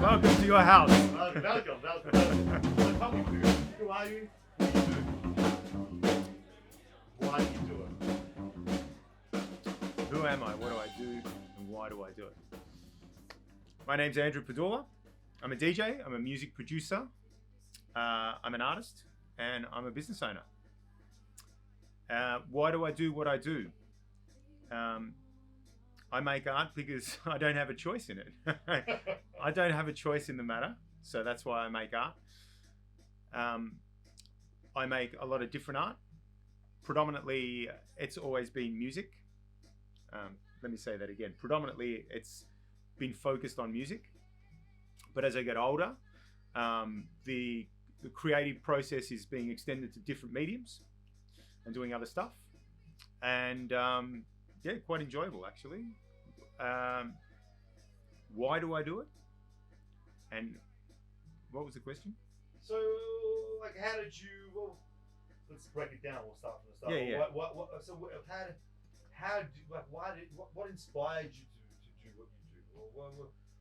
Welcome to your house. Welcome. So tell me, who are you? What do you do? Why do you do it? Who am I? What do I do? And why do I do it? My name's Andrew Padula. I'm a DJ. I'm a music producer. I'm an artist, and I'm a business owner. Why do I do what I do? I make art because I don't have a choice in it. I don't have a choice in the matter, so that's why I make art. I make a lot of different art. Predominantly, it's always been music. Let me say that again. Predominantly, it's been focused on music. But as I get older, the creative process is being extended to different mediums and doing other stuff. And yeah, quite enjoyable actually. Why do I do it? And what was the question? So, like, how did you? Well, let's break it down. We'll start from the start. Yeah. So, what inspired you to do what you do? Or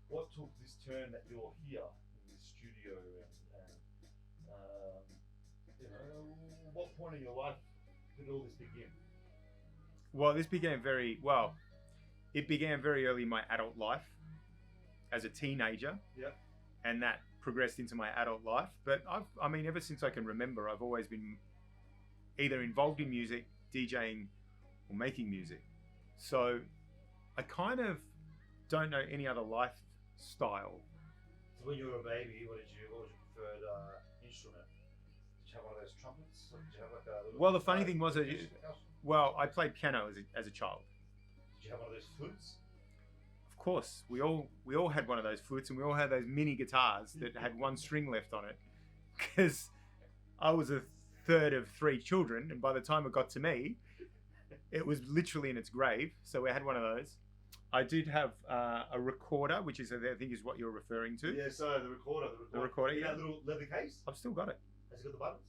what took this turn that you're here in this studio and what point in your life did all this begin? Well, it began very early in my adult life as a teenager. Yeah. And that progressed into my adult life. But ever since I can remember, I've always been either involved in music, DJing, or making music. So I kind of don't know any other lifestyle. So when you were a baby, what was your preferred instrument? Did you have one of those trumpets? Or did you have like a little? Well, the funny thing was that I played piano as a child. Did you have one of those flutes? Of course, we all had one of those flutes, and we all had those mini guitars that had one string left on it. Because I was a third of three children, and by the time it got to me, it was literally in its grave. So we had one of those. I did have a recorder, which is, I think, is what you're referring to. Yeah, so the recorder. The recorder, in yeah. that little leather case? I've still got it. Has it got the buttons?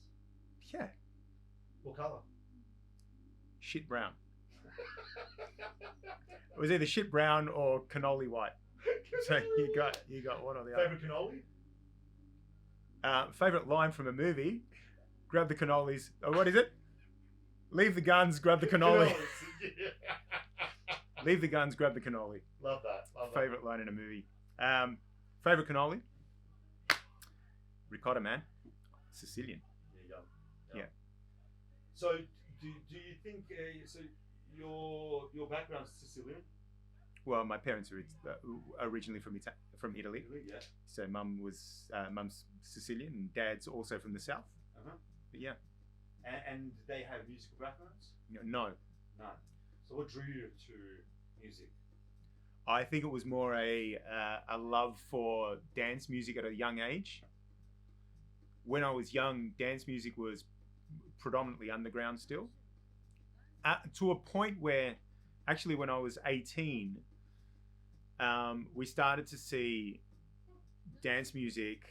Yeah. What colour? Shit brown. It was either shit brown or cannoli white. So you got one or the other. Favorite cannoli? Favorite line from a movie: grab the cannolis. Oh, what is it? Leave the guns, grab the cannoli. Leave the guns, grab the cannoli. Love that. Favorite line in a movie. Favorite cannoli? Ricotta, man. Sicilian. Yeah. So do you think so? Your background's Sicilian? Well, my parents are originally from Italy. Yeah. So mum's Sicilian and dad's also from the south. Uh-huh. But yeah. And they have musical backgrounds? No. None. So what drew you to music? I think it was more a love for dance music at a young age. When I was young, dance music was predominantly underground still. To a point where, actually, when I was 18, we started to see dance music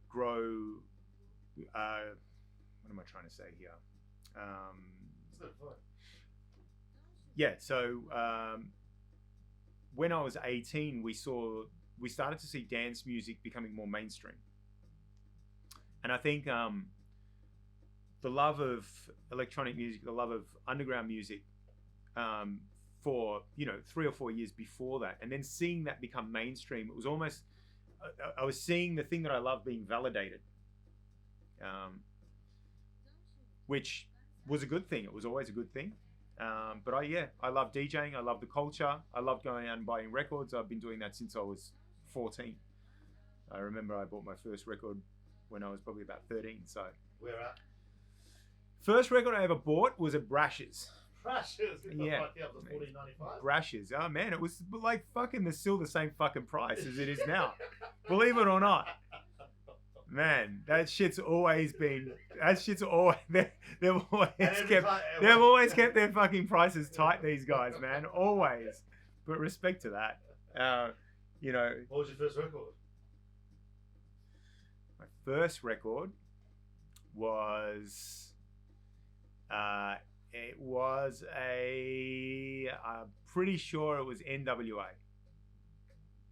grow. What am I trying to say here? Yeah, so when I was 18, we started to see dance music becoming more mainstream. And I think the love of electronic music, the love of underground music, for 3 or 4 years before that, and then seeing that become mainstream, it was almost I was seeing the thing that I love being validated, which was a good thing. It was always a good thing. But I love DJing. I love the culture. I love going out and buying records. I've been doing that since I was 14. I remember I bought my first record when I was probably about 13. So where at? First record I ever bought was at Brash's. Brash's? Yeah. $14.95? Brash's. Oh man, it was like still the same fucking price as it is now. Believe it or not. Man, they've always kept their fucking prices tight, these guys, man. Always. But respect to that. What was your first record? My first record was I'm pretty sure it was NWA.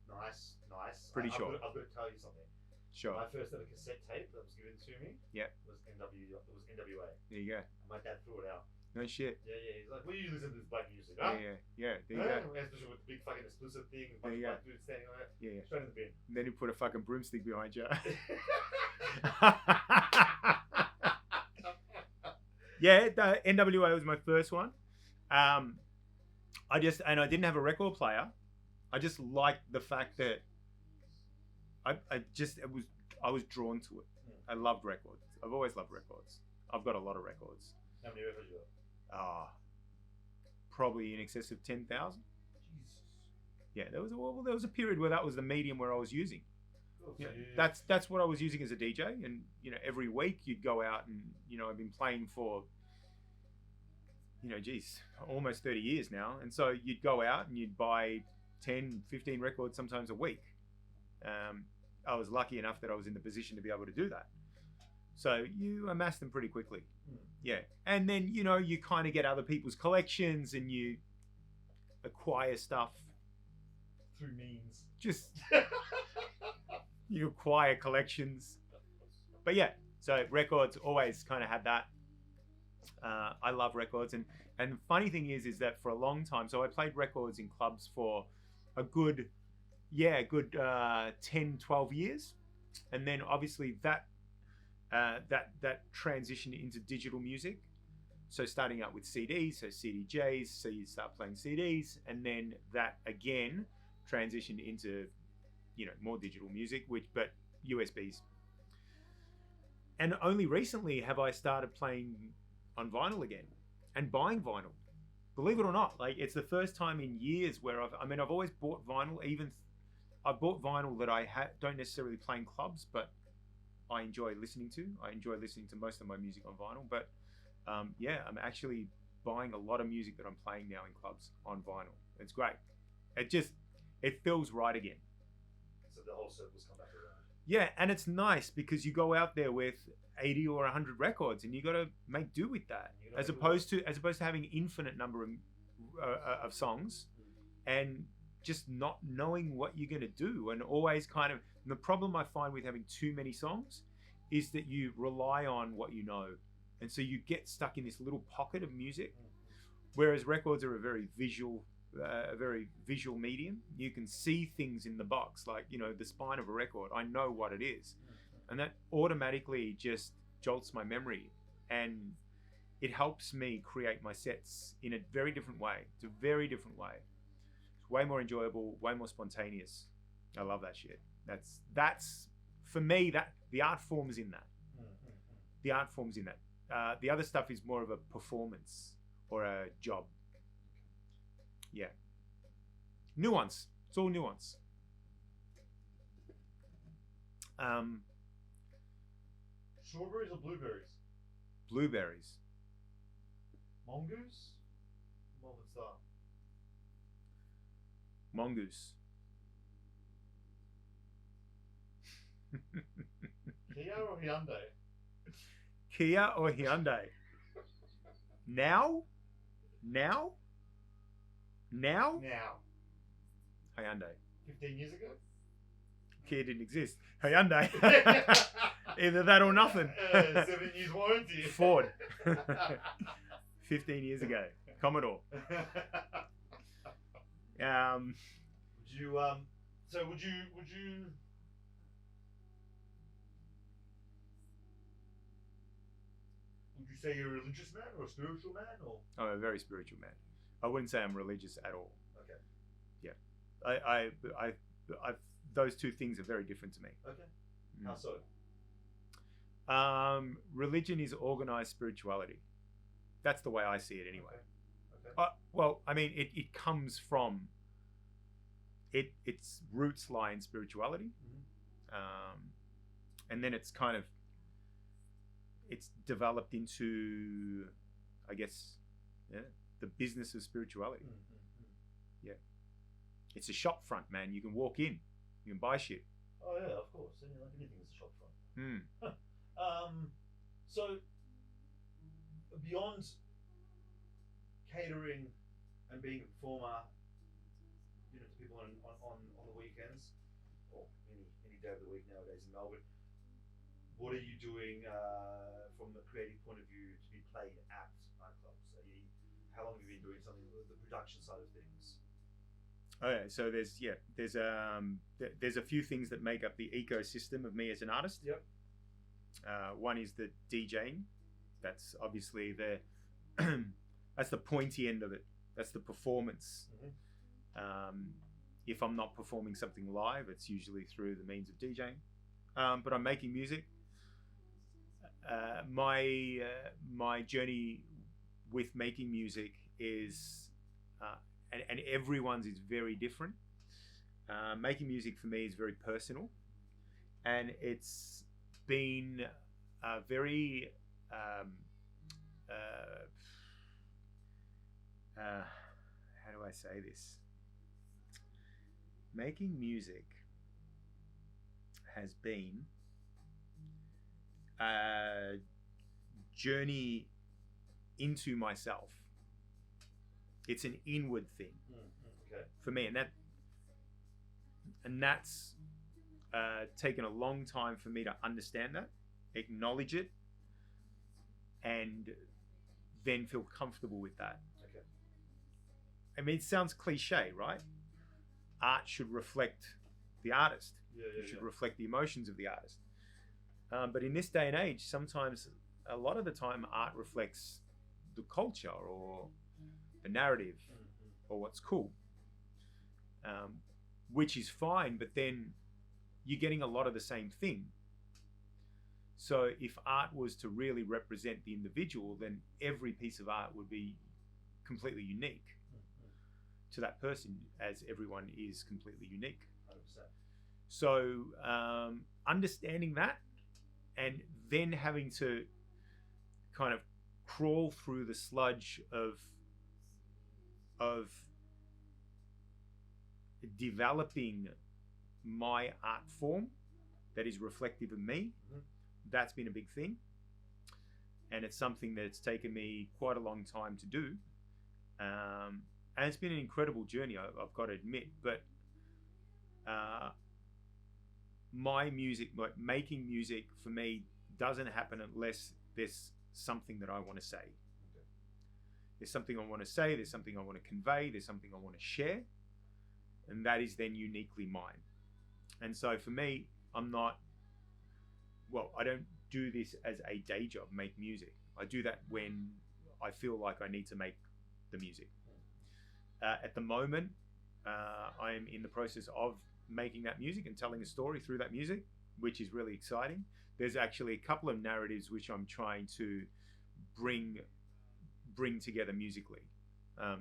Nice. nice. Pretty sure. I've got to tell you something. Sure. My first ever cassette tape that was given to me. Yeah. Was NWA. There you go. And my dad threw it out. No shit. Yeah. He's like, "Well, you listen to this black music, Yeah, huh?" yeah. There you go. Especially with the big fucking exclusive thing, a bunch There you of go. black dudes standing on it. Yeah. Straight in the bin. And then he put a fucking broomstick behind you. Yeah, the NWA was my first one. I didn't have a record player. I just liked the fact that I was drawn to it. I loved records. I've always loved records. I've got a lot of records. How many records you got? Probably in excess of 10,000. Jesus. Yeah, there was a period where that was the medium where I was using. Cool. Yeah, So that's what I was using as a DJ, and every week you'd go out and I've been playing for almost 30 years now, and so you'd go out and you'd buy 10, 15 records sometimes a week. I was lucky enough that I was in the position to be able to do that. So you amass them pretty quickly. Yeah. And then, you kind of get other people's collections and you acquire stuff. through means. Just, you acquire collections. But yeah, so records always kind of had that. I love records. And the funny thing is that for a long time, so I played records in clubs for a good 10, 12 years. And then obviously that transitioned into digital music. So starting out with CDs, so CDJs, so you start playing CDs, and then that again transitioned into, more digital music, but USBs. And only recently have I started playing on vinyl again and buying vinyl. Believe it or not, like it's the first time in years where I've always bought vinyl. I bought vinyl that I don't necessarily play in clubs, but I enjoy listening to. I enjoy listening to most of my music on vinyl, but I'm actually buying a lot of music that I'm playing now in clubs on vinyl. It's great. It feels right again. So the whole circle's come back around. Yeah, and it's nice because you go out there with 80 or 100 records and you got to make do with that, as opposed to having infinite number of songs and just not knowing what you're going to do, and always kind of, and the problem I find with having too many songs is that you rely on what you know, and so you get stuck in this little pocket of music, whereas records are a very visual medium. You can see things in the box, like the spine of a record. I know what it is, and that automatically just jolts my memory, and it helps me create my sets in a very different way. It's a very different way. It's way more enjoyable, way more spontaneous. I love that shit. That's for me, that the art form is in that. The art form's in that. The other stuff is more of a performance or a job. Yeah. Nuance. It's all nuance. Strawberries or blueberries? Blueberries. Mongoose? Melbourne Star. Mongoose. Kia or Hyundai? Kia or Hyundai? Now? Hyundai. 15 years ago? Kia didn't exist. Hyundai. Either that or nothing. 7 years warranty. Ford. 15 years ago. Commodore. Would you say you're a religious man or a spiritual man, or? I'm a very spiritual man. I wouldn't say I'm religious at all. Okay. Yeah. I those two things are very different to me. Okay. How so? Religion is organized spirituality. That's the way I see it anyway. Okay. Well, I mean, it comes from, its roots lie in spirituality. And then it's developed into, I guess, the business of spirituality. Yeah. It's a shop front, man. You can walk in, you can buy shit. Oh yeah, of course. Like anything is a shop front. So beyond catering and being a performer, to people on the weekends, a week nowadays in Melbourne. What are you doing from the creative point of view to be played at nightclubs? How long have you been doing something with the production side of things? Okay, so there's a few things that make up the ecosystem of me as an artist. Yep. One is the DJing. That's obviously that's the pointy end of it. That's the performance. Mm-hmm. If I'm not performing something live, it's usually through the means of DJing. But I'm making music. My journey with making music is, and everyone's is very different. Making music for me is very personal, and it's been very how do I say this? Making music has been a journey into myself. It's an inward thing Okay. for me, and that's taken a long time for me to understand that, acknowledge it, and then feel comfortable with that. Okay. I mean, it sounds cliche, right? Art should reflect the artist. Yeah. It should reflect the emotions of the artist. But in this day and age, sometimes, a lot of the time, art reflects the culture or the narrative or what's cool, which is fine, but then you're getting a lot of the same thing. So if art was to really represent the individual, then every piece of art would be completely unique to that person, as everyone is completely unique. 100%. So understanding that, and then having to kind of crawl through the sludge of developing my art form that is reflective of me, that's been a big thing. And it's something that's taken me quite a long time to do. And it's been an incredible journey, I've got to admit. But my music, like making music for me, doesn't happen unless there's something that I want to say. Okay. There's something I want to say, there's something I want to convey, there's something I want to share, and that is then uniquely mine. And so for me, I don't do this as a day job, make music. I do that when I feel like I need to make the music. At the moment, I am in the process of making that music and telling a story through that music, which is really exciting. There's actually a couple of narratives which I'm trying to bring together musically.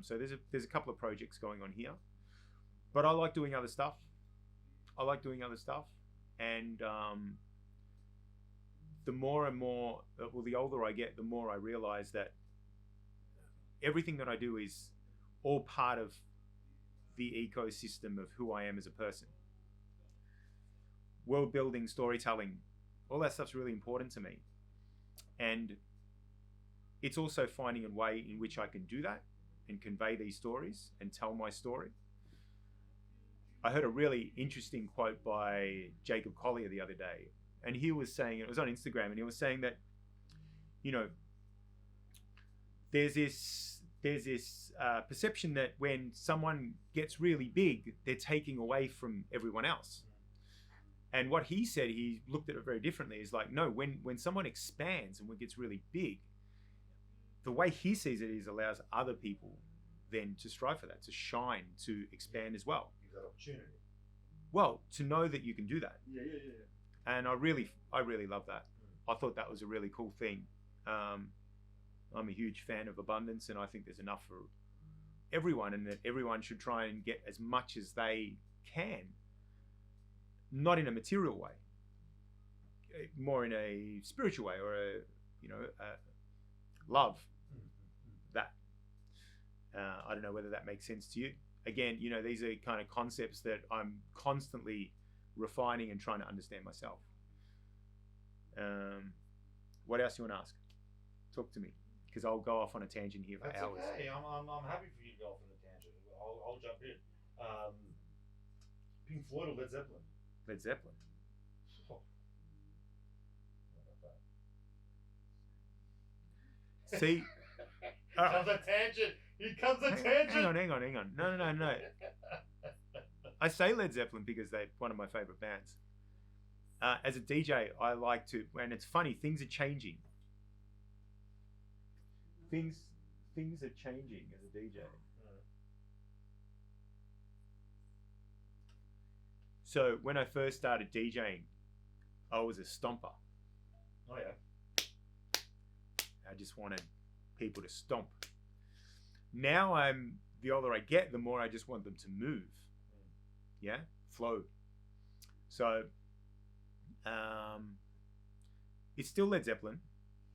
So there's a couple of projects going on here, but I like doing other stuff. And the more and more, the older I get, the more I realize that everything that I do is all part of the ecosystem of who I am as a person. World building, storytelling, all that stuff's really important to me. And it's also finding a way in which I can do that and convey these stories and tell my story. I heard a really interesting quote by Jacob Collier the other day, and he was saying, it was on Instagram, and he was saying that, there's this perception that when someone gets really big, they're taking away from everyone else. And what he said, he looked at it very differently. Is like, no, when someone expands and when it gets really big, the way he sees it is allows other people then to strive for that, to shine, to expand as well. Give that opportunity. Well, to know that you can do that. Yeah. And I really love that. I thought that was a really cool thing. I'm a huge fan of abundance, and I think there's enough for everyone, and that everyone should try and get as much as they can. Not in a material way, more in a spiritual way, or a love. That I don't know whether that makes sense to you. Again, these are kind of concepts that I'm constantly refining and trying to understand myself. What else do you want to ask? Talk to me, because I'll go off on a tangent here for hours. Okay. I'm happy for you to go off on a tangent. I'll jump in. Pink Floyd or Led Zeppelin? Led Zeppelin. Oh, See, comes a tangent. Here comes a tangent. hang on. No. I say Led Zeppelin because they're one of my favorite bands. As a DJ, I like to, and it's funny, things are changing. Things are changing as a DJ. So when I first started DJing, I was a stomper. Oh yeah. I just wanted people to stomp. Now the older I get, the more I just want them to move. Yeah, flow. So it's still Led Zeppelin,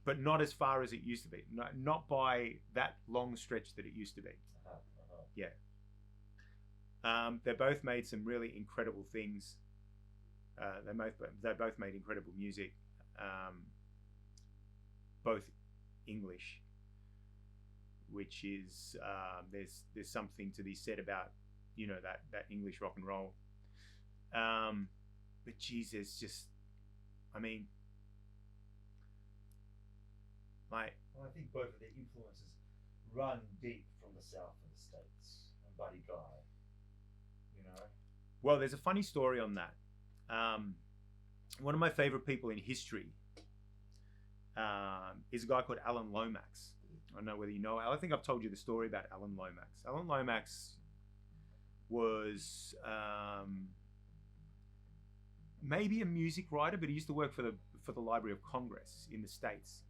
but not as far as it used to be. Not by that long stretch that it used to be. Yeah. They both made some really incredible things. They both made incredible music. Both English, which is there's something to be said about that English rock and roll. But Jesus, just I mean, like. Well, I think both of their influences run deep from the South and the States. And Buddy Guy, Well, there's a funny story on that. One of my favorite people in history is a guy called Alan Lomax. I don't know whether you know. I think I've told you the story about Alan Lomax. Alan Lomax was maybe a music writer, but he used to work for the Library of Congress in the States.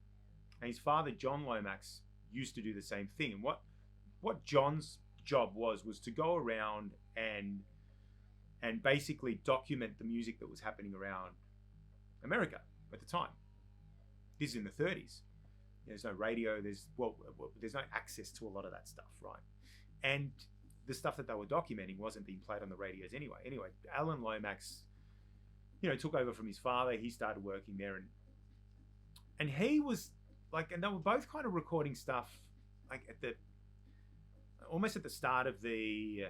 And his father, John Lomax, used to do the same thing. And what John's job was to go around and basically document the music that was happening around America at the time. This is in the 30s. There's no radio. There's no access to a lot of that stuff, right? And the stuff that they were documenting wasn't being played on the radios anyway. Anyway, Alan Lomax, took over from his father. He started working there, and he was and they were both kind of recording stuff almost at the start of the,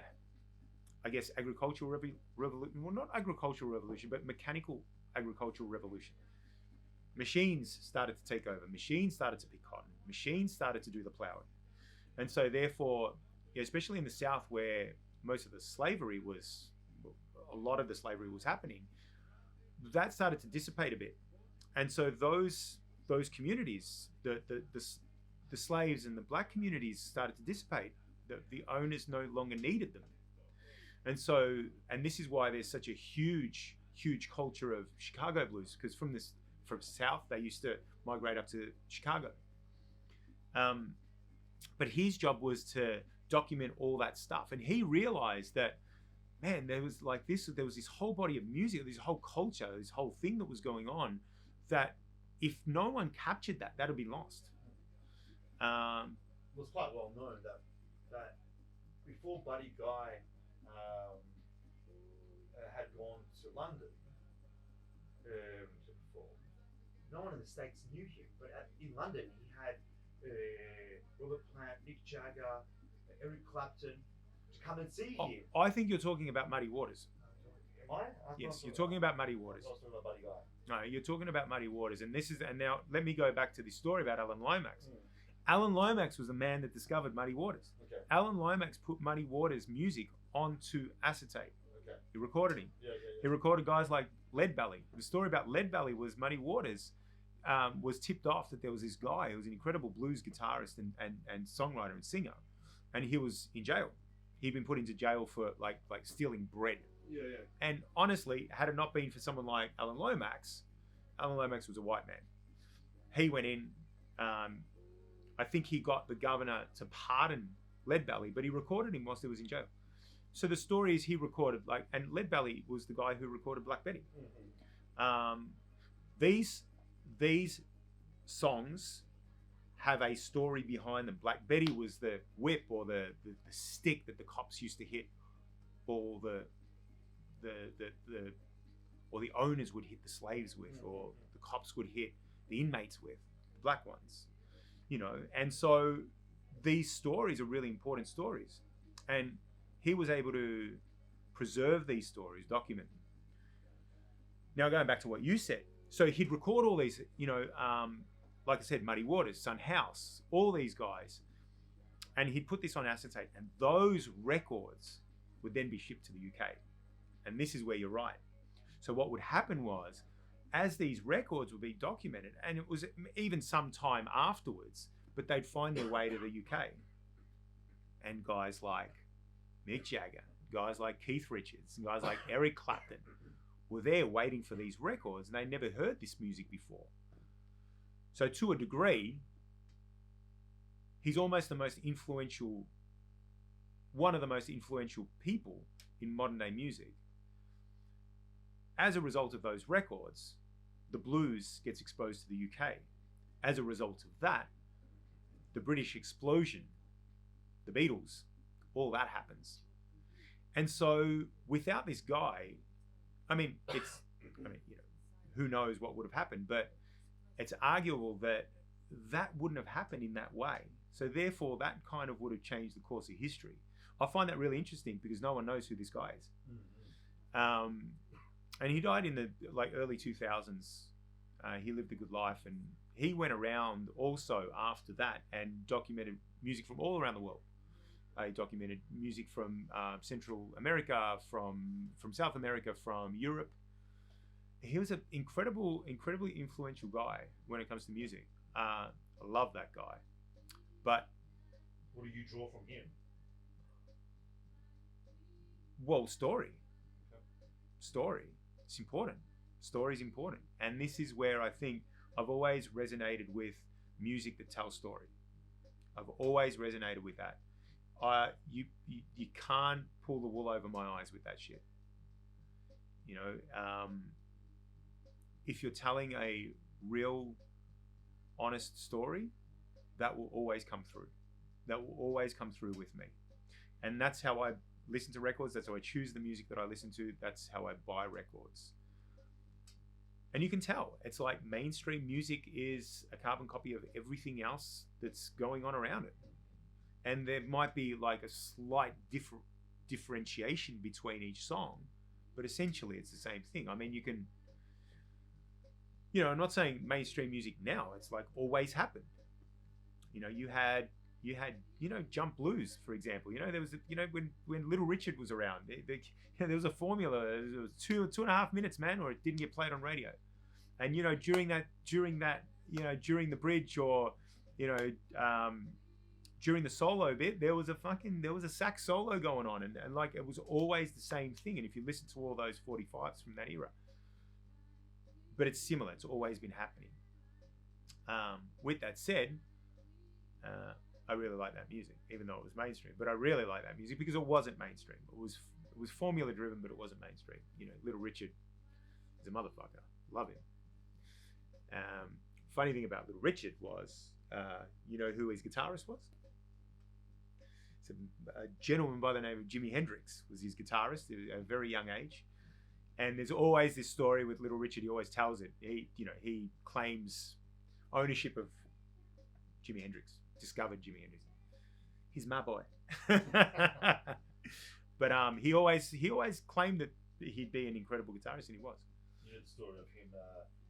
I guess, agricultural revolution. Well, not agricultural revolution, but mechanical agricultural revolution. Machines started to take over. Machines started to pick cotton. Machines started to do the plowing. And so therefore, especially in the South where most of the slavery was, a lot of the slavery was happening, that started to dissipate a bit. And so those communities, the slaves and the black communities started to dissipate. The owners no longer needed them. And so, and this is why there's such a huge culture of Chicago blues, because from South, they used to migrate up to Chicago. But his job was to document all that stuff. And he realized that, man, there was this whole body of music, this whole culture, this whole thing that was going on, that if no one captured that, that'd be lost. It was quite well known that before Buddy Guy had gone to London to perform, no one in the States knew him. But in London, he had Robert Plant, Mick Jagger, Eric Clapton to come and see him. I think you're talking about Muddy Waters. Am I? Yes, you're talking about Muddy Waters. I was talking about Buddy Guy. No, you're talking about Muddy Waters, and now let me go back to the story about Alan Lomax. Alan Lomax was the man that discovered Muddy Waters. Okay. Alan Lomax put Muddy Waters' music onto acetate. Okay. He recorded him. Yeah. He recorded guys like Lead Belly. The story about Lead Belly was Muddy Waters was tipped off that there was this guy who was an incredible blues guitarist and songwriter and singer, and he was in jail. He'd been put into jail for like stealing bread. Yeah. And honestly, had it not been for someone like Alan Lomax was a white man. He went in. I think he got the governor to pardon Lead Belly, but he recorded him whilst he was in jail. So the story is he recorded and Lead Belly was the guy who recorded Black Betty. Mm-hmm. These songs have a story behind them. Black Betty was the whip or the stick that the cops used to hit, or the owners would hit the slaves with, or the cops would hit the inmates with, the black ones. And so these stories are really important stories, and he was able to preserve these stories, document them. Now going back to what you said, so he'd record all these, like I said, Muddy Waters, Son House, all these guys, and he'd put this on acetate, and those records would then be shipped to the UK. And this is where you're right. So what would happen was, as these records would be documented, and it was even some time afterwards, but they'd find their way to the UK. And guys like Mick Jagger, guys like Keith Richards, guys like Eric Clapton were there waiting for these records, and they never heard this music before. So to a degree, he's almost the most influential, one of the most influential people in modern day music. As a result of those records, the blues gets exposed to the UK. As a result of that, the British explosion, the Beatles, all that happens. And so without this guy, who knows what would have happened, but it's arguable that that wouldn't have happened in that way. So therefore, that kind of would have changed the course of history. I find that really interesting because no one knows who this guy is. Mm-hmm. And he died in the early 2000s. He lived a good life, and he went around also after that and documented music from all around the world. He documented music from Central America, from South America, from Europe. He was an incredibly influential guy when it comes to music. I love that guy. But what do you draw from him? Well, story. Story. It's important. Story's important. And this is where I think I've always resonated with music that tells story. I've always resonated with that. You can't pull the wool over my eyes with that shit. If you're telling a real, honest story, that will always come through. That will always come through with me. And that's how I listen to records. That's how I choose the music that I listen to. That's how I buy records. And you can tell. It's like mainstream music is a carbon copy of everything else that's going on around it. And there might be like a slight differentiation between each song, but essentially it's the same thing. I mean, you can, I'm not saying mainstream music now. It's like always happened. You had jump blues, for example. There was, when Little Richard was around, there was a formula. It was 2.5 minutes, man, or it didn't get played on radio. And during the bridge, or during the solo bit, there was a sax solo going on, and like it was always the same thing. And if you listen to all those 45s from that era, but it's similar. It's always been happening. With that said, I really like that music, even though it was mainstream. But I really like that music because it wasn't mainstream. It was formula driven, but it wasn't mainstream. Little Richard is a motherfucker. Love him. Funny thing about Little Richard was, who his guitarist was? It's a gentleman by the name of Jimi Hendrix was his guitarist at a very young age. And there's always this story with Little Richard. He always tells it. He claims ownership of Jimi Hendrix. Discovered Jimi Hendrix. He's my boy. But he always claimed that he'd be an incredible guitarist, and he was. You know the story of him,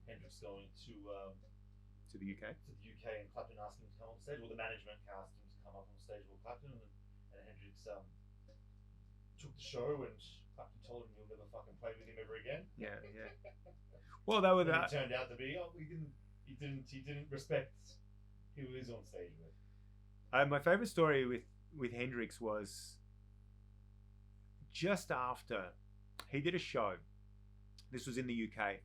Hendrix going to the UK. To the UK, and Clapton asked him to come on stage. Well, the management asked him to come up on stage with Clapton, and Hendrix took the show, and Clapton told him he'll never fucking play with him ever again. Yeah. Well, they were that. It turned out to be he didn't respect who he was on stage with. My favorite story with Hendrix was just after he did a show. This was in the UK,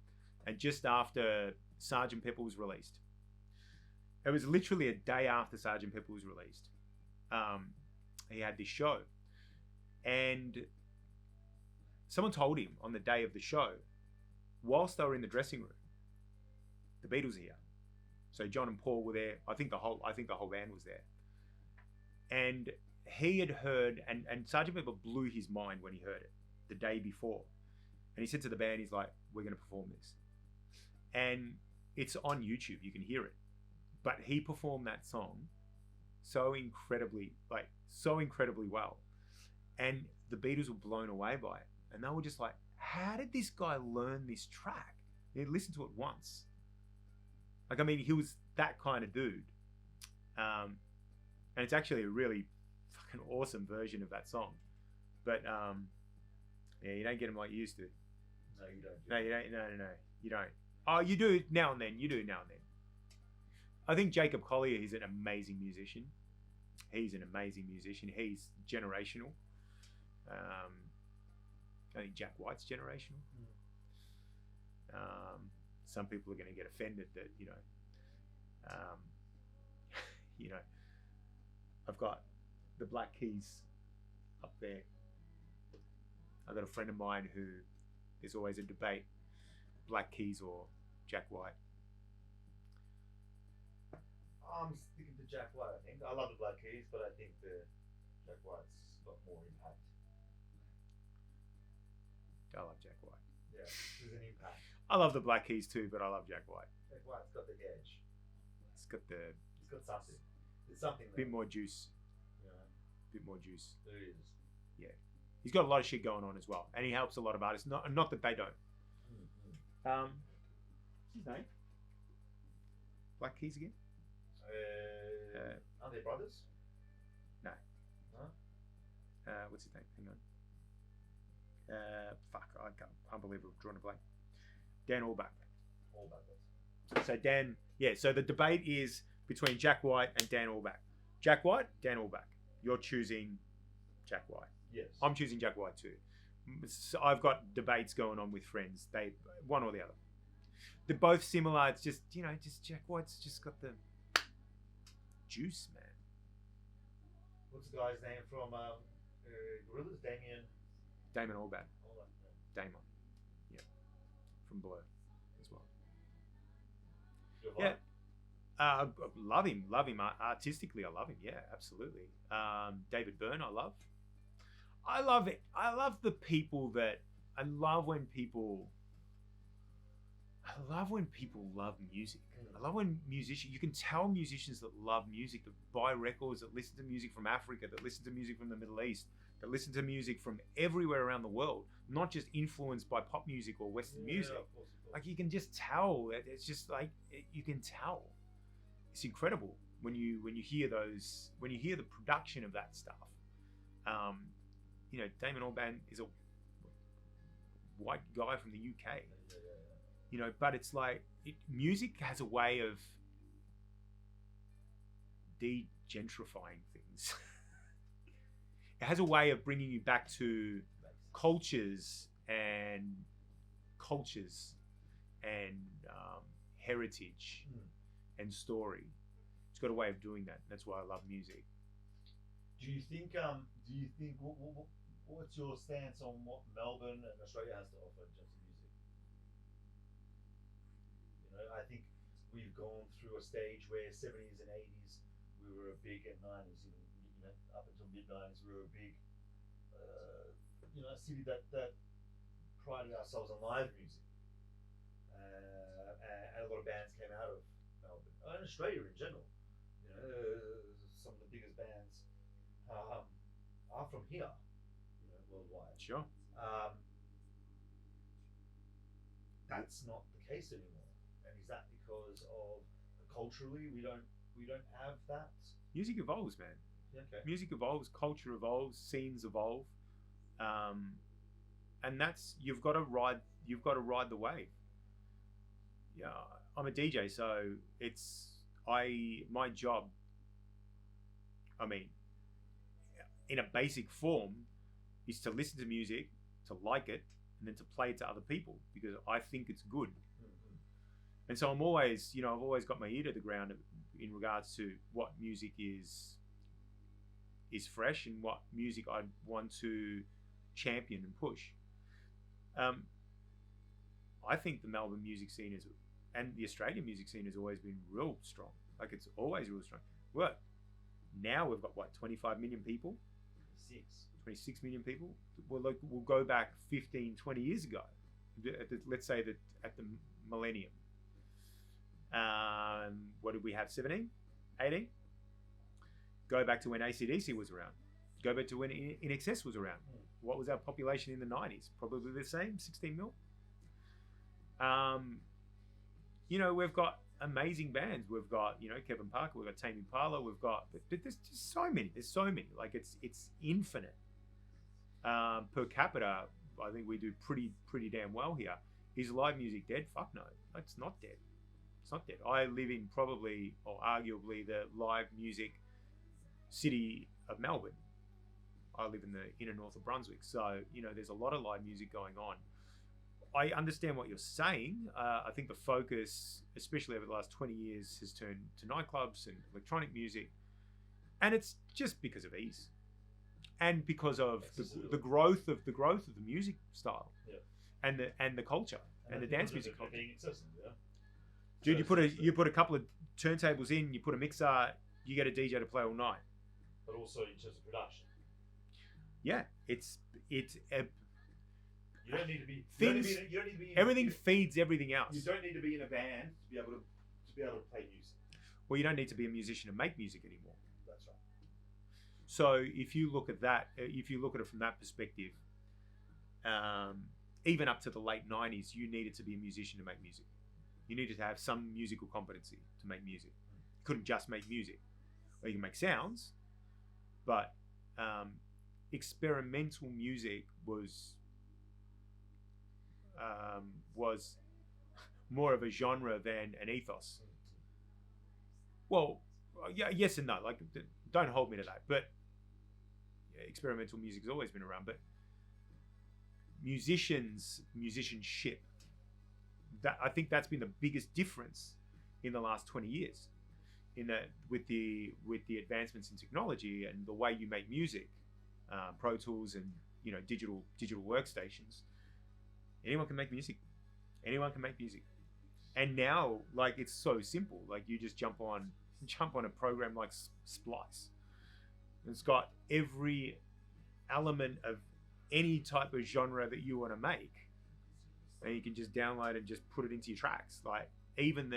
and just after Sgt. Pepper was released. It was literally a day after Sgt. Pepper was released. He had this show, and someone told him on the day of the show, whilst they were in the dressing room, the Beatles are here. So John and Paul were there. I think the whole band was there. And he had heard, and Sgt. Pepper blew his mind when he heard it the day before. And he said to the band, he's like, we're going to perform this. And it's on YouTube. You can hear it. But he performed that song so incredibly well. And the Beatles were blown away by it. And they were just like, how did this guy learn this track? He listened to it once. Like, I mean, he was that kind of dude. And it's actually a really fucking awesome version of that song. But yeah, you don't get them like you used to. No, you don't. No, you don't. No, you don't. Oh, you do now and then. You do now and then. I think Jacob Collier is an amazing musician. He's an amazing musician. He's generational. I think Jack White's generational. Some people are going to get offended that I've got the Black Keys up there. I've got a friend of mine who there's always a debate: Black Keys or Jack White. I'm sticking to Jack White. I think I love the Black Keys, but I think the Jack White's got more impact. I love Jack White. Yeah, there's an impact. I love the Black Keys too, but I love Jack White. Jack White's got the edge. It's got something. There's something a there. bit more juice. Yeah. Bit more juice. There is. Yeah. He's got a lot of shit going on as well, and he helps a lot of artists. Not that they don't. What's his name? Black Keys again? Are they brothers? No. No? What's his name? Hang on. Fuck, I can't believe I've drawn a blank. Dan Auerbach. So Dan, yeah. So the debate is between Jack White and Dan Auerbach. Jack White, Dan Auerbach. You're choosing Jack White. Yes. I'm choosing Jack White too. So I've got debates going on with friends. They one or the other. They're both similar. It's just just Jack White's just got the juice, man. What's the guy's name from Gorillaz? Damon Albarn. All that. Damon. Yeah. From Blur as well. Your Yeah. vibe? Love him. Artistically, I love him. Yeah, absolutely. David Byrne, I love. I love it. I love the people that. I love when people love music. I love when musicians. You can tell musicians that love music, that buy records, that listen to music from Africa, that listen to music from the Middle East, that listen to music from everywhere around the world, not just influenced by pop music or Western music. Of course. Like you can just tell. It's just like you can tell. It's incredible when you hear those, when you hear the production of that stuff. Damon Albarn is a white guy from the UK. But it's like music has a way of degentrifying things. It has a way of bringing you back to cultures and heritage and story. It's got a way of doing that. That's why I love music. Do you think what's your stance on what Melbourne and Australia has to offer in terms of music? I think we've gone through a stage where 70s and 80s we were a big, and 90s, even up until mid 90s we were a big, city that prided ourselves on live music, and a lot of bands came out of Melbourne and Australia in general. Some of the biggest bands are from here, worldwide. Sure. That's not the case anymore, and is that because of culturally we don't have that? Music evolves, man. Okay. Music evolves, culture evolves, scenes evolve, and that's you've got to ride the wave. Yeah, I'm a DJ, so my job. I mean, in a basic form, is to listen to music, to like it, and then to play it to other people because I think it's good. Mm-hmm. And so I'm always, I've always got my ear to the ground in regards to what music is fresh and what music I want to champion and push. I think the Melbourne music scene and the Australian music scene has always been real strong. Like it's always real strong. Well, now we've got 25 million people? 26 million people? Well, we'll go back 15, 20 years ago. Let's say that at the millennium. What did we have? 17? 18? Go back to when AC/DC was around. Go back to when In Excess was around. what was our population in the 90s? Probably the same, 16 mil. We've got amazing bands. We've got, Kevin Parker, we've got Tame Impala, we've got, but there's just so many. There's so many. Like it's infinite. Per capita, I think we do pretty damn well here. Is live music dead? Fuck no. It's not dead. It's not dead. I live in probably, or arguably, the live music city of Melbourne. I live in the inner north of Brunswick. So, there's a lot of live music going on. I understand what you're saying. I think the focus, especially over the last 20 years, has turned to nightclubs and electronic music. And it's just because of ease. And because of the growth of the music style. Yeah. And the culture. And the dance music culture. Yeah. Dude, you put a couple of turntables in, you put a mixer, you get a DJ to play all night. But also in terms of production. Yeah, it's you don't need to be. Things. You don't need to be. Everything feeds everything else. You don't need to be in a band to be able to play music. Well, you don't need to be a musician to make music anymore. That's right. So if you look at that, if you look at it from that perspective, even up to the late 90s, you needed to be a musician to make music. You needed to have some musical competency to make music. You couldn't just make music. Well, you can make sounds, but experimental music was more of a genre than an ethos. Well, yeah, yes and no. Like, don't hold me to that. But experimental music has always been around. But musicianship. I think that's been the biggest difference in the last 20 years. In that, with the advancements in technology and the way you make music, Pro Tools and digital workstations, anyone can make music. Anyone can make music. And now, like, it's so simple. Like, you just jump on a program like Splice. It's got every element of any type of genre that you want to make, and you can just download and just put it into your tracks. Like, even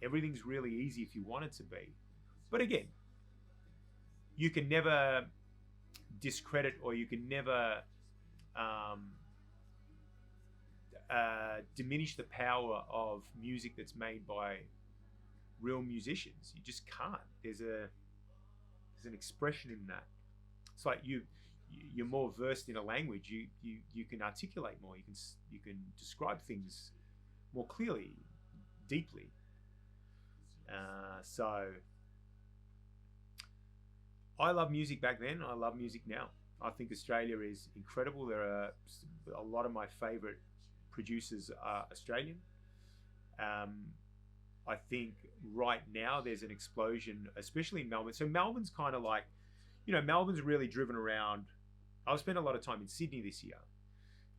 everything's really easy if you want it to be. But again, you can never discredit, or you can never diminish the power of music that's made by real musicians. You just can't. There's an expression in that. It's like you're more versed in a language. You can articulate more. You can describe things more clearly, deeply. So I love music back then. I love music now. I think Australia is incredible. There are a lot of my favourite producers are Australian. I think right now there's an explosion, especially in Melbourne. So Melbourne's kind of like, Melbourne's really driven around. I've spent a lot of time in Sydney this year,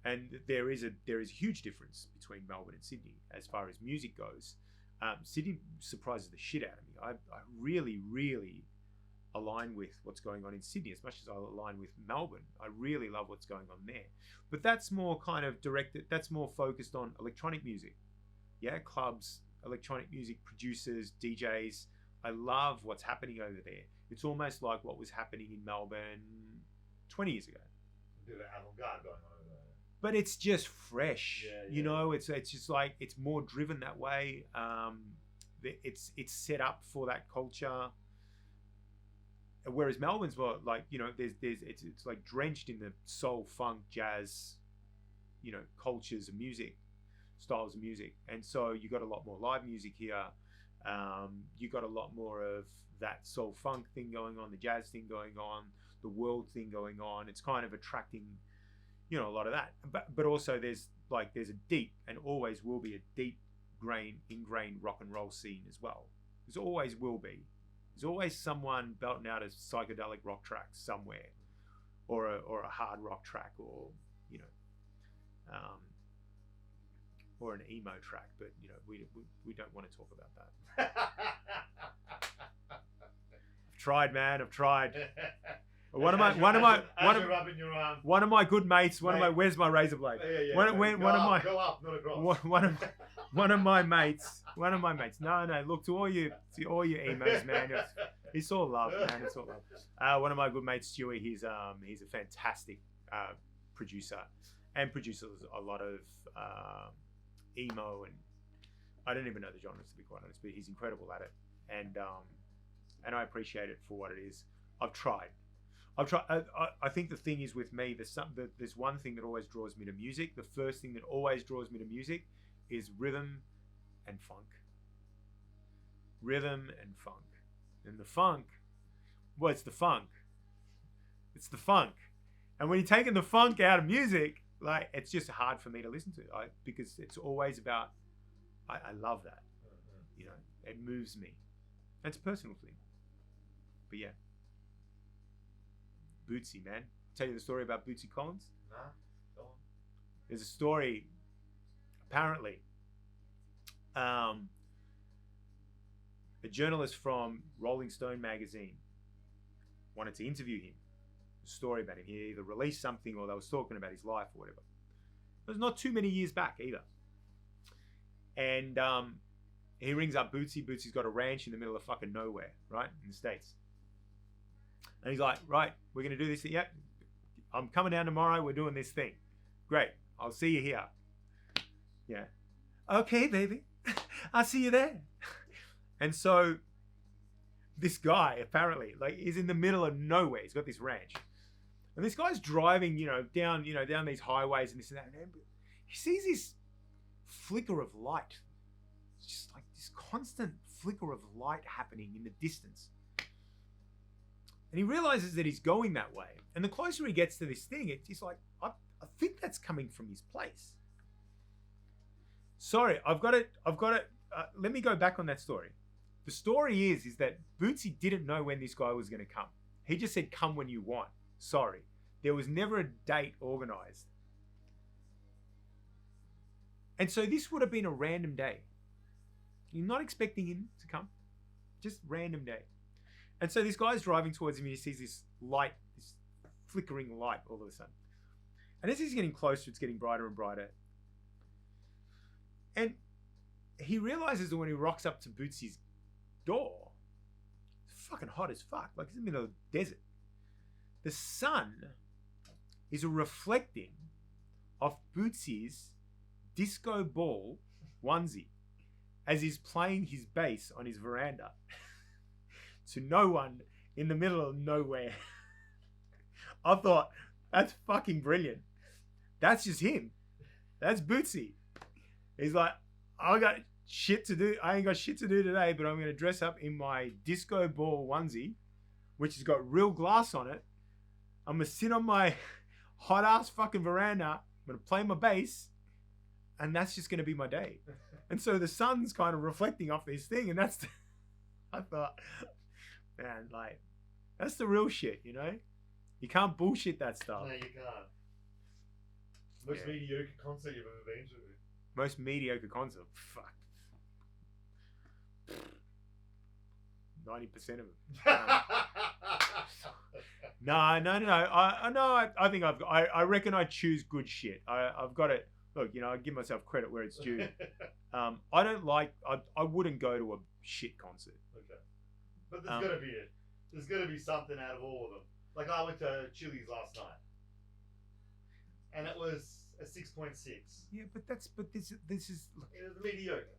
and there is a huge difference between Melbourne and Sydney as far as music goes. Sydney surprises the shit out of me. I really, really align with what's going on in Sydney as much as I align with Melbourne. I really love what's going on there. But that's more kind of directed, that's more focused on electronic music. Yeah, clubs, electronic music producers, DJs. I love what's happening over there. It's almost like what was happening in Melbourne 20 years ago. A bit of avant-garde going on over there. But it's just fresh. Yeah. It's just like, it's more driven that way. It's set up for that culture. Whereas Melbourne's more like, it's like drenched in the soul, funk, jazz, cultures of music, styles of music. And so you got a lot more live music here. You got a lot more of that soul funk thing going on, the jazz thing going on, the world thing going on. It's kind of attracting, a lot of that. But also there's a deep, and always will be, a deep ingrained rock and roll scene as well. There always will be. There's always someone belting out a psychedelic rock track somewhere, or a hard rock track, or or an emo track. But we don't want to talk about that. I've tried, man. I've tried. One of my good mates. Where's my razor blade? Yeah. Go up, not across. One of my mates. No. Look, to all you emos, man. It's all love, man. It's all love. One of my good mates, Stewie, he's a fantastic producer and produces a lot of emo, and I don't even know the genres, to be quite honest, but he's incredible at it, and I appreciate it for what it is. I've tried. I think the thing is with me, there's one thing that always draws me to music. The first thing that always draws me to music is rhythm and funk. Rhythm and funk. And the funk, well, it's the funk. It's the funk. And when you're taking the funk out of music, like, it's just hard for me to listen to, because it's always about, I love that. You know, it moves me. It's a personal thing. But yeah. Bootsy, man. Tell you the story about Bootsy Collins? Nah, go on. There's a story, apparently. A journalist from Rolling Stone magazine wanted to interview him. A story about him. He either released something or they was talking about his life or whatever. It was not too many years back either. And he rings up Bootsy. Bootsy's got a ranch in the middle of fucking nowhere, right? In the States. And he's like, right, we're going to do this. Yep, I'm coming down tomorrow. We're doing this thing. Great. I'll see you here. Yeah. Okay, baby. I'll see you there. And so this guy, apparently, like, is in the middle of nowhere. He's got this ranch. And this guy's driving, down these highways and this and that. And he sees this flicker of light. It's just like this constant flicker of light happening in the distance. And he realizes that he's going that way. And the closer he gets to this thing, it's like, I think that's coming from his place. Sorry, I've got it. Let me go back on that story. The story is that Bootsy didn't know when this guy was going to come. He just said, come when you want. Sorry. There was never a date organized. And so this would have been a random day. You're not expecting him to come. Just random day. And so this guy's driving towards him and he sees this light, this flickering light all of a sudden. And as he's getting closer, it's getting brighter and brighter. And he realizes that when he rocks up to Bootsy's door, it's fucking hot as fuck. Like, it's in the middle of the desert. The sun is reflecting off Bootsy's disco ball onesie as he's playing his bass on his veranda. To no one in the middle of nowhere. I thought, that's fucking brilliant. That's just him. That's Bootsy. He's like, I ain't got shit to do today, but I'm going to dress up in my disco ball onesie, which has got real glass on it. I'm going to sit on my hot ass fucking veranda. I'm going to play my bass, and that's just going to be my day. And so the sun's kind of reflecting off this thing, and I thought, man, like, that's the real shit, You can't bullshit that stuff. No, you can't. Most mediocre concert you've ever been to. Most mediocre concert? Fuck. 90% of them. No. I think I reckon I choose good shit. I've got it. Look, I give myself credit where it's due. I wouldn't go to a shit concert. Okay. But there's gotta be something out of all of them. Like, I went to Chili's last night, and it was a 6.6. Yeah, but this is. It was mediocre.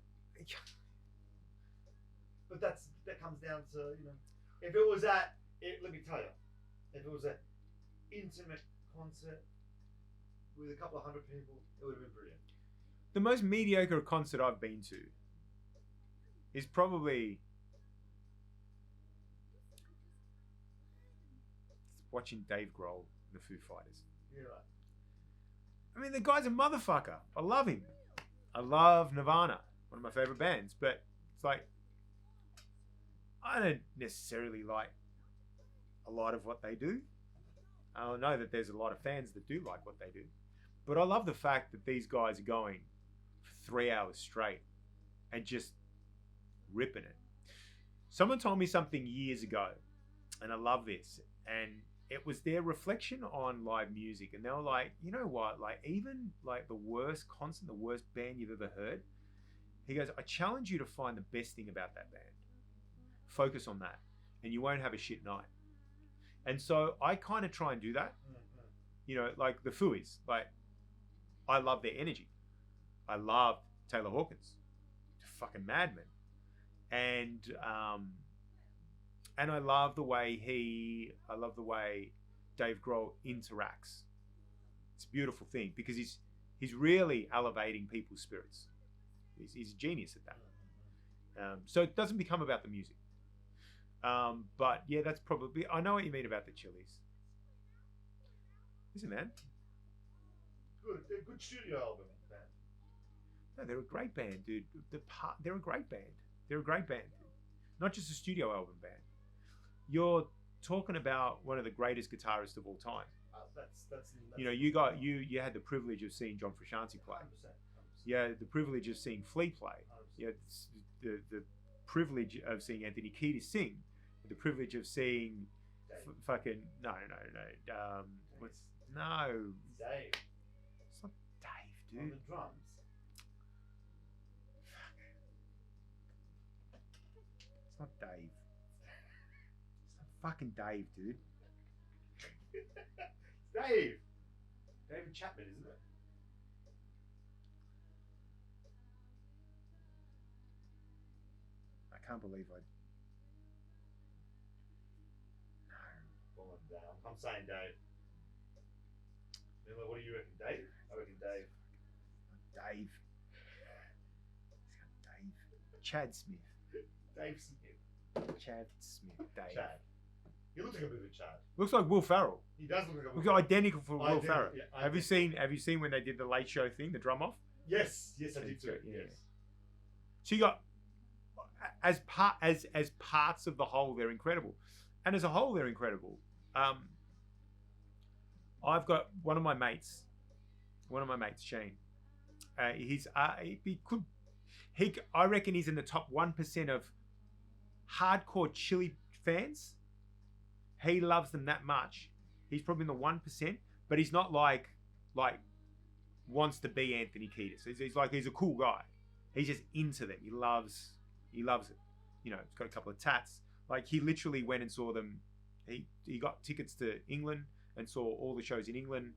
But that comes down to, if it was let me tell you, if it was an intimate concert with a couple of hundred people, it would have been brilliant. The most mediocre concert I've been to is probably watching Dave Grohl, the Foo Fighters. You're right. I mean, the guy's a motherfucker. I love him. I love Nirvana, one of my favorite bands. But it's like, I don't necessarily like a lot of what they do. I know that there's a lot of fans that do like what they do. But I love the fact that these guys are going for 3 hours straight and just ripping it. Someone told me something years ago, and I love this, and it was their reflection on live music. And they were like, you know what, like, even like the worst concert, the worst band you've ever heard, he goes, I challenge you to find the best thing about that band. Focus on that. and you won't have a shit night. And so I kind of try and do that. You know, like the Fooey's. Like, I love their energy. I love Taylor Hawkins, fucking madman, and I love the way Dave Grohl interacts. It's a beautiful thing because he's really elevating people's spirits. He's a genius at that. So it doesn't become about the music. But yeah, that's probably, I know what you mean about the Chili's. Listen, man. Good. They're a good studio album, man. No, they're a great band, dude. They're a great band. They're a great band. Not just a studio album band. You're talking about one of the greatest guitarists of all time. That's you know, you had the privilege of seeing John Frusciante play. 100%. You had the privilege of seeing Flea play. You had the privilege of seeing Anthony Kiedis sing. The privilege of seeing fucking no. No. Dave. It's not Dave, On dude. the drums. It's not Dave. It's not fucking Dave, dude. Dave. David Chapman, isn't it? I can't believe I. Falling down. I'm saying Dave. What do you reckon, Dave? I reckon Dave. Dave. It's got Dave. Chad Smith. Dave Smith. Chad Smith. Dave. Chad. He looks like a bit of a Chad. Looks like Will Ferrell. He does look like a Looks identical for Will Identical, Ferrell. yeah, Have you seen when they did the Late Show thing, the drum off? Yes, I did too. Yeah. Yes. So you got as parts of the whole, they're incredible, and as a whole, they're incredible. I've got one of my mates, Shane. I reckon he's in the top 1% of hardcore Chili fans. He loves them that much. He's probably in the 1%, but he's not like wants to be Anthony Kiedis. He's a cool guy. He's just into them. He loves it. You know, he's got a couple of tats. Like, he literally went and saw them. He got tickets to England and saw all the shows in England.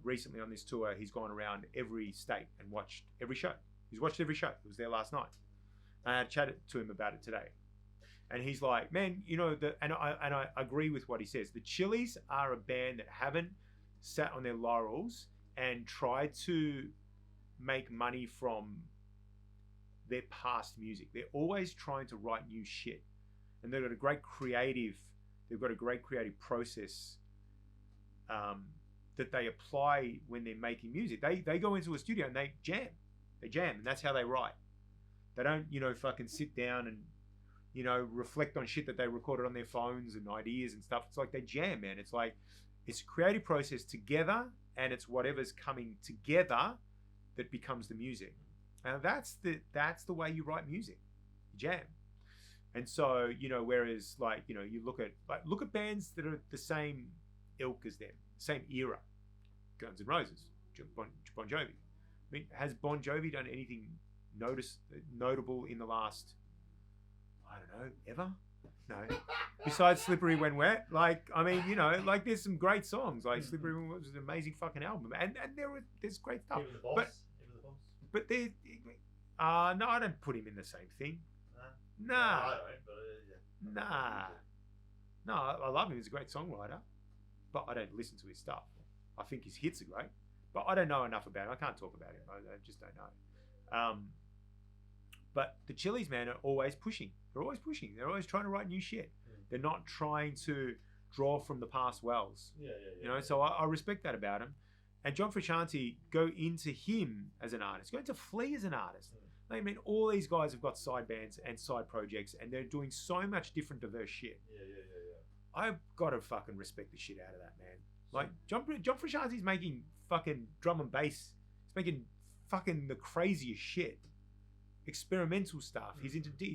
Recently on this tour, he's gone around every state and watched every show. He's watched every show. He was there last night. And I chatted to him about it today. And he's like, man, you know, and I agree with what he says. The Chili's are a band that haven't sat on their laurels and tried to make money from their past music. They're always trying to write new shit. And they've got a great creative process that they apply when they're making music. They go into a studio and they jam, and that's how they write. They don't, you know, fucking sit down and, you know, reflect on shit that they recorded on their phones and ideas and stuff. It's like they jam, man. It's like, it's a creative process together, and it's whatever's coming together that becomes the music. And that's the way you write music. You jam. And so, you know, whereas, like, you know, you look at bands that are the same ilk as them, same era. Guns N' Roses, Bon Jovi. I mean, has Bon Jovi done anything notable in the last, I don't know, ever? No. Besides Slippery When Wet. Like, I mean, you know, like, there's some great songs. Like, Slippery When Wet was an amazing fucking album. And there's great stuff. Even the Boss. But no, I don't put him in the same thing. Nah. I don't, but yeah. No, I love him. He's a great songwriter. But I don't listen to his stuff. I think his hits are great. But I don't know enough about him. I can't talk about him. I just don't know. But the Chili's, man, are always pushing. They're always pushing. They're always trying to write new shit. They're not trying to draw from the past wells. Yeah. You know, so I respect that about him. And John Frusciante, go into him as an artist. Go into Flea as an artist. I mean, all these guys have got side bands and side projects, and they're doing so much different, diverse shit. Yeah. I've got to fucking respect the shit out of that, man. Like, John Frusciante's making fucking drum and bass. He's making fucking the craziest shit. Experimental stuff. He's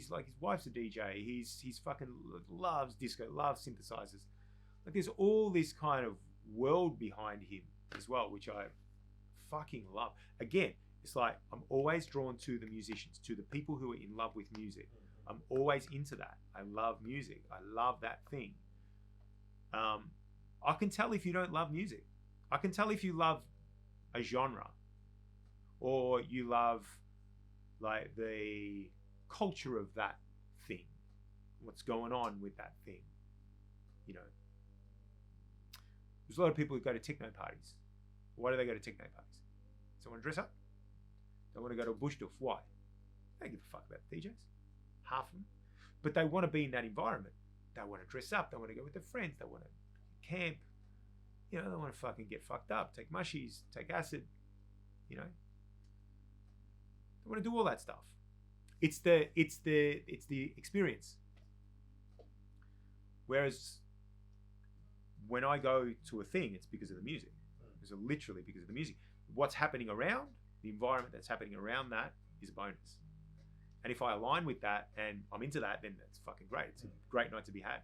like, his wife's a DJ. He's fucking loves disco, loves synthesizers. Like, there's all this kind of world behind him as well, which I fucking love. Again, it's like, I'm always drawn to the musicians, to the people who are in love with music. I'm always into that. I love music. I love that thing. I can tell if you don't love music. I can tell if you love a genre, or you love like the culture of that thing, what's going on with that thing. You know, there's a lot of people who go to techno parties. Why do they go to techno parties? They want to dress up. They want to go to a bush doof. Why? They don't give a fuck about DJs. Half of them. But they want to be in that environment. They want to dress up. They want to go with their friends. They want to camp. You know, they want to fucking get fucked up, take mushies, take acid. You know, they want to do all that stuff. It's the experience. Whereas when I go to a thing, it's because of the music. It's literally because of the music. What's happening around, the environment that's happening around that is a bonus. And if I align with that and I'm into that, then that's fucking great. It's a great night to be had.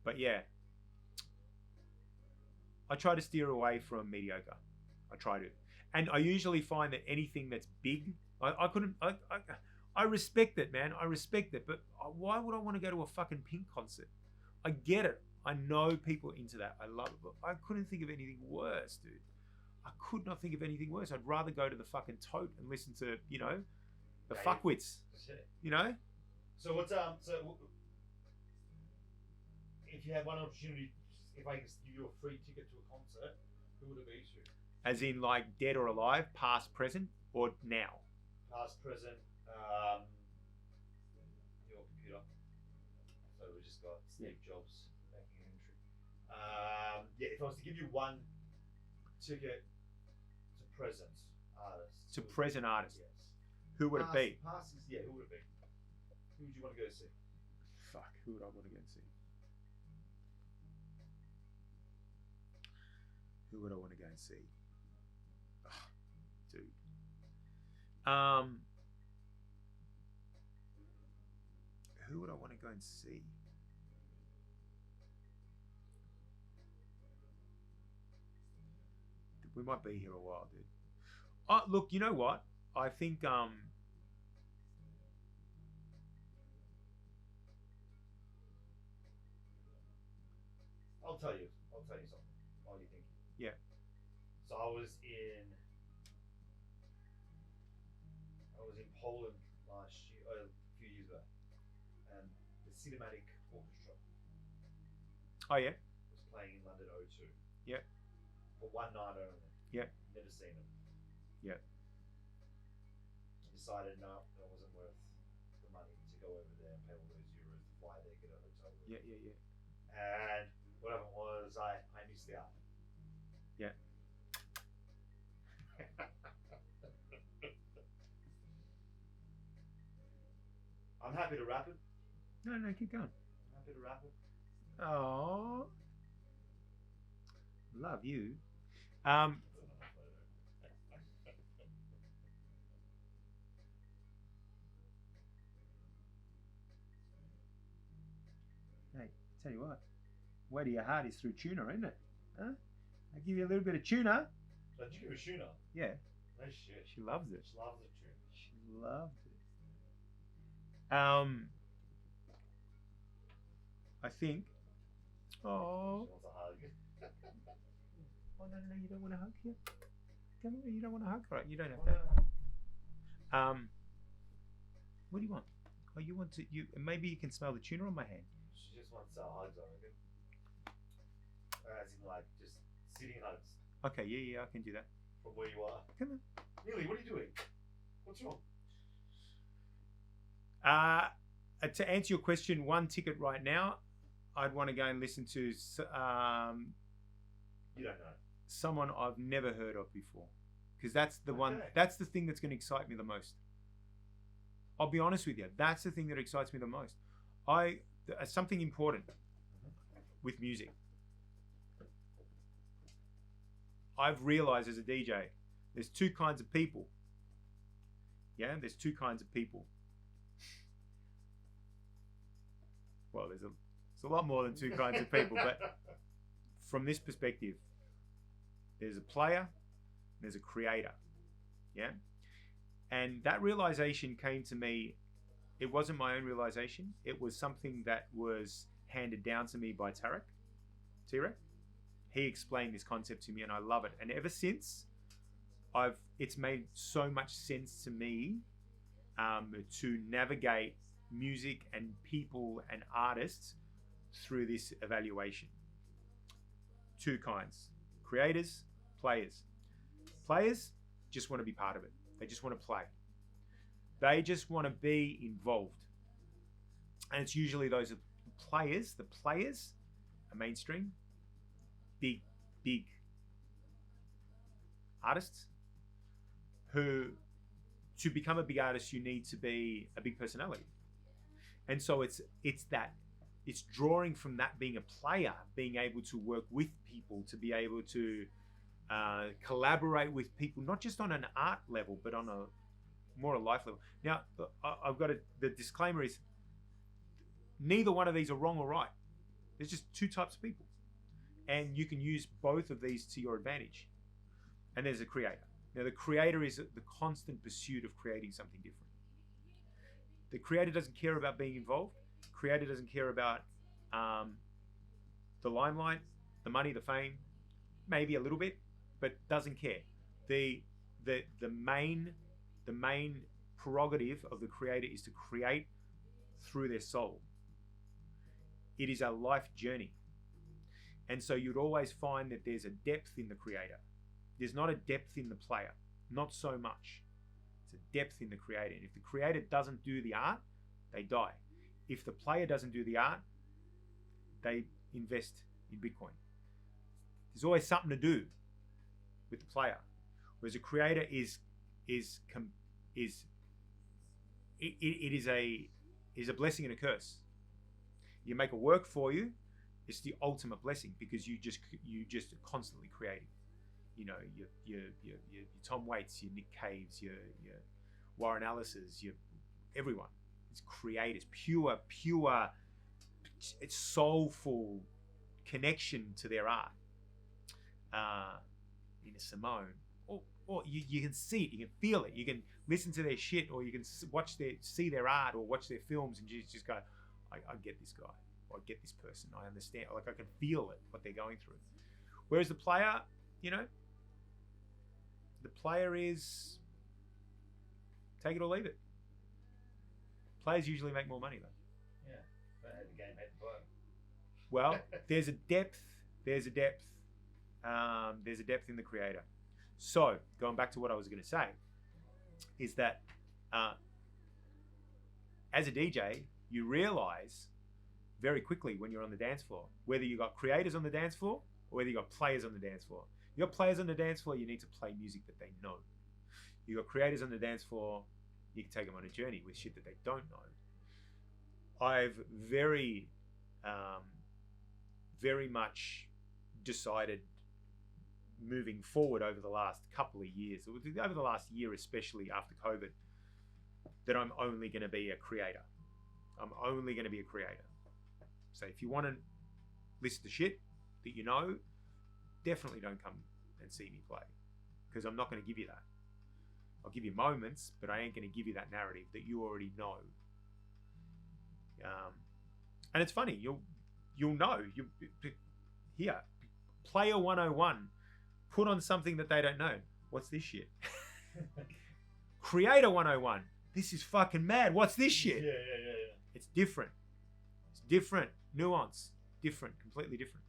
But yeah, I try to steer away from mediocre. I try to. And I usually find that anything that's big, I respect it, man. I respect it. But why would I want to go to a fucking Pink concert? I get it. I know people into that. I love it. But I couldn't think of anything worse, dude. I could not think of anything worse. I'd rather go to the fucking Tote and listen to, you know, the fuckwits. You know? So what's if you had one opportunity, if I could give you a free ticket to a concert, who would it be to? As in like dead or alive, past, present, or now? Past, present, your computer. So we just got Steve Jobs making an entry. Yeah, if I was to give you one ticket to present artist. To present artist. Yes. Who would it be? Past is, yeah, who would it be? Who would you want to go see? Fuck, who would I want to go and see? Who would I want to go and see? Oh, dude. Who would I want to go and see? We might be here a while, dude. Oh, look, you know what? I think I'll tell you something while you think. Yeah. So I was in Poland last year, a few years back, and the Cinematic Orchestra. Oh yeah. Was playing in London O2. Yeah. For one night only. Yeah. Never seen them. Yeah. Decided no, that wasn't worth the money to go over there and pay all those euros to fly there, get a hotel room. Yeah. And what happened was I missed out. Yeah. I'm happy to wrap it. No, keep going. I'm happy to wrap it. Oh, love you. Hey, tell you what, way to your heart is through tuna, isn't it? Huh? I give you a little bit of tuna. Did you give her tuna? Yeah. No shit. She loves it. She loves the tuna. She loves it. I think. Oh. She wants a hug. Oh no, you don't want a hug here. Come on, you don't want a hug. All right, you don't have that. What do you want? Oh, you want to? Maybe you can smell the tuna on my hand. She just wants hugs, I reckon. As in, like, just sitting hugs. Okay, yeah, I can do that. From where you are. Come on. Neely, what are you doing? What's wrong? To answer your question, one ticket right now, I'd want to go and listen to You don't know. someone I've never heard of before, because that's the one. Okay. That's the thing that's going to excite me the most. I'll be honest with you. That's the thing that excites me the most. Something important with music. I've realized as a DJ, there's two kinds of people. Yeah, there's two kinds of people. Well, there's a lot more than two kinds of people, but from this perspective, there's a player, there's a creator. Yeah? And that realization came to me. It wasn't my own realization. It was something that was handed down to me by Tarek. Tarek. He explained this concept to me, and I love it. And ever since, it's made so much sense to me to navigate music and people and artists through this evaluation. Two kinds: creators, players. Players just want to be part of it. They just want to play. They just want to be involved. And it's usually those players. The players are mainstream, big artists who, to become a big artist, you need to be a big personality. And so it's drawing from that, being a player, being able to work with people, to be able to collaborate with people, not just on an art level, but on a more a life level. Now, I've got the disclaimer is neither one of these are wrong or right. There's just two types of people, and you can use both of these to your advantage. And there's a creator. Now, the creator is the constant pursuit of creating something different. The creator doesn't care about being involved. The creator doesn't care about the limelight, the money, the fame, maybe a little bit, but doesn't care. The main prerogative of the creator is to create through their soul. It is a life journey. And so you'd always find that there's a depth in the creator. There's not a depth in the player. Not so much. It's a depth in the creator. And if the creator doesn't do the art, they die. If the player doesn't do the art, they invest in Bitcoin. There's always something to do with the player. Whereas a creator is a blessing and a curse. You make it work for you, it's the ultimate blessing because you just are constantly creating. You know, your Tom Waits, your Nick Caves, your Warren Ellis's, your everyone. It's creators, pure, it's soulful connection to their art. Nina Simone, or you can see it, you can feel it, you can listen to their shit, or you can see their art, or watch their films, and you just go, I get this guy, or I get this person, I understand, like I can feel it, what they're going through. Whereas the player, you know, the player is take it or leave it. Players usually make more money though. Yeah, but the game had to work. Well, there's a depth. There's a depth in the creator. So going back to what I was going to say, is that as a DJ, you realize very quickly when you're on the dance floor whether you got creators on the dance floor or whether you got players on the dance floor. You got players on the dance floor, you need to play music that they know. You got creators on the dance floor, you can take them on a journey with shit that they don't know. I've very much decided moving forward over the last couple of years, over the last year especially after COVID, that I'm only going to be a creator. I'm only going to be a creator. So if you want to listen to shit that you know, definitely don't come and see me play, because I'm not going to give you that. I'll give you moments, but I ain't going to give you that narrative that you already know. And it's funny, you'll know. Here, Player 101, put on something that they don't know. What's this shit? Creator 101, this is fucking mad. What's this shit? Yeah. It's different. It's different. Nuance. Different. Completely different.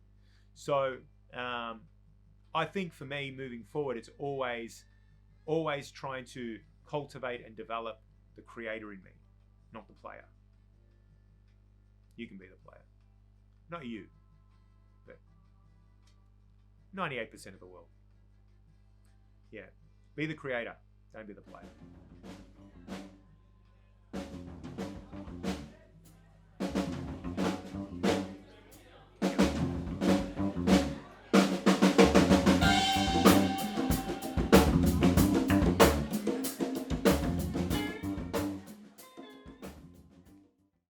So, I think for me, moving forward, it's always trying to cultivate and develop the creator in me, not the player. You can be the player. Not you, but 98% of the world. Yeah. Be the creator. Don't be the player.